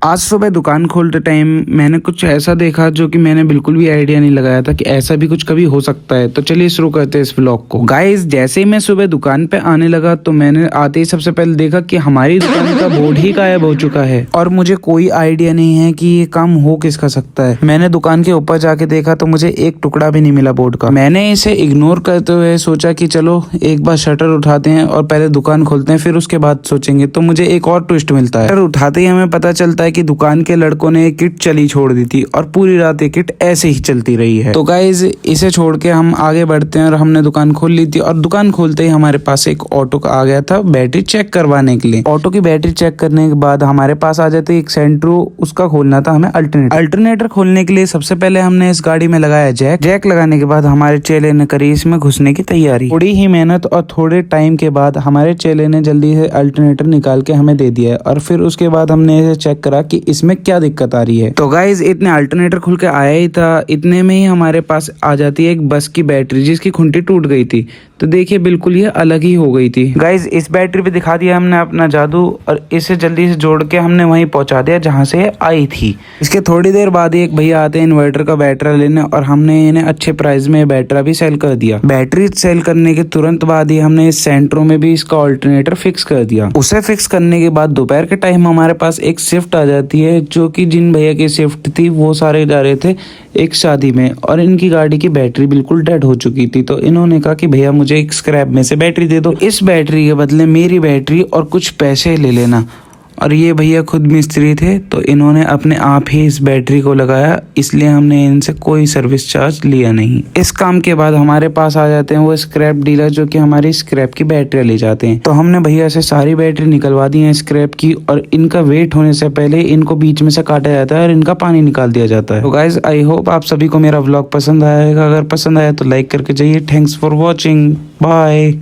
आज सुबह दुकान खोलते टाइम मैंने कुछ ऐसा देखा जो कि मैंने बिल्कुल भी आइडिया नहीं लगाया था कि ऐसा भी कुछ कभी हो सकता है। तो चलिए शुरू करते हैं इस व्लॉग को। गाइस, जैसे ही मैं सुबह दुकान पे आने लगा तो मैंने आते ही सबसे पहले देखा कि हमारी दुकान का बोर्ड ही गायब हो चुका है और मुझे कोई आइडिया नहीं है कि ये काम हो किसका सकता है। मैंने दुकान के ऊपर जाके देखा तो मुझे एक टुकड़ा भी नहीं मिला बोर्ड का। मैंने इसे इग्नोर करते हुए सोचा कि चलो एक बार शटर उठाते हैं और पहले दुकान खोलते हैं, फिर उसके बाद सोचेंगे। तो मुझे एक और ट्विस्ट मिलता है। शटर उठाते ही हमें पता चलता है कि दुकान के लड़कों ने एक किट चली छोड़ दी थी और पूरी रात ये किट ऐसे ही चलती रही है। तो गाइज, इसे छोड़ के हम आगे बढ़ते हैं और हमने दुकान खोल ली थी और दुकान खोलते ही हमारे पास एक ऑटो आ गया था बैटरी चेक करवाने के लिए। ऑटो की बैटरी चेक करने के बाद हमारे पास आ जाती एक सेंट्रो, उसका खोलना था हमें अल्टरनेटर खोलने के लिए सबसे पहले हमने इस गाड़ी में लगाया जैक लगाने के बाद हमारे चेले ने करी इसमें घुसने की तैयारी। थोड़ी ही मेहनत और थोड़े टाइम के बाद हमारे चेले ने जल्दी से अल्टरनेटर निकाल के हमें दे दिया है और फिर उसके बाद हमने इसे चेक करा कि इसमें क्या दिक्कत आ रही है। तो गाइज, इतने अल्टरनेटर खुल के आया ही था, इतने में ही हमारे पास आ जाती है एक बस की बैटरी जिसकी खुंटी टूट गई थी। तो देखिए, बिल्कुल ये अलग ही हो गई थी। गाइज, इस बैटरी पे दिखा दिया हमने अपना जादू और इसे जल्दी से जोड़ के हमने वहीं पहुंचा दिया जहां से आई थी। इसके थोड़ी देर बाद ही एक भैया आते हैं इन्वर्टर का बैटरा लेने और हमने इन्हें अच्छे प्राइस में बैटरा भी सेल कर दिया। बैटरी सेल करने के तुरंत बाद ही हमने इस सेंट्रो में भी इसका ऑल्टरनेटर फिक्स कर दिया। उसे फिक्स करने के बाद दोपहर के टाइम हमारे पास एक शिफ्ट आ जाती है, जो कि जिन भैया की शिफ्ट थी वो सारे जा रहे थे एक शादी में और इनकी गाड़ी की बैटरी बिल्कुल डेड हो चुकी थी। तो इन्होंने कहा कि भैया मुझे एक स्क्रैप में से बैटरी दे दो, इस बैटरी के बदले मेरी बैटरी और कुछ पैसे ले लेना। और ये भैया खुद मिस्त्री थे तो इन्होंने अपने आप ही इस बैटरी को लगाया, इसलिए हमने इनसे कोई सर्विस चार्ज लिया नहीं। इस काम के बाद हमारे पास आ जाते हैं वो स्क्रैप डीलर जो कि हमारी स्क्रैप की बैटरी ले जाते हैं। तो हमने भैया से सारी बैटरी निकलवा दी है स्क्रैप की और इनका वेट होने से पहले इनको बीच में से काटा जाता है और इनका पानी निकाल दिया जाता है। तो गाइज, आई होप आप सभी को मेरा व्लॉग पसंद आएगा। अगर पसंद आया तो लाइक करके जाइए। Thanks for watching, bye.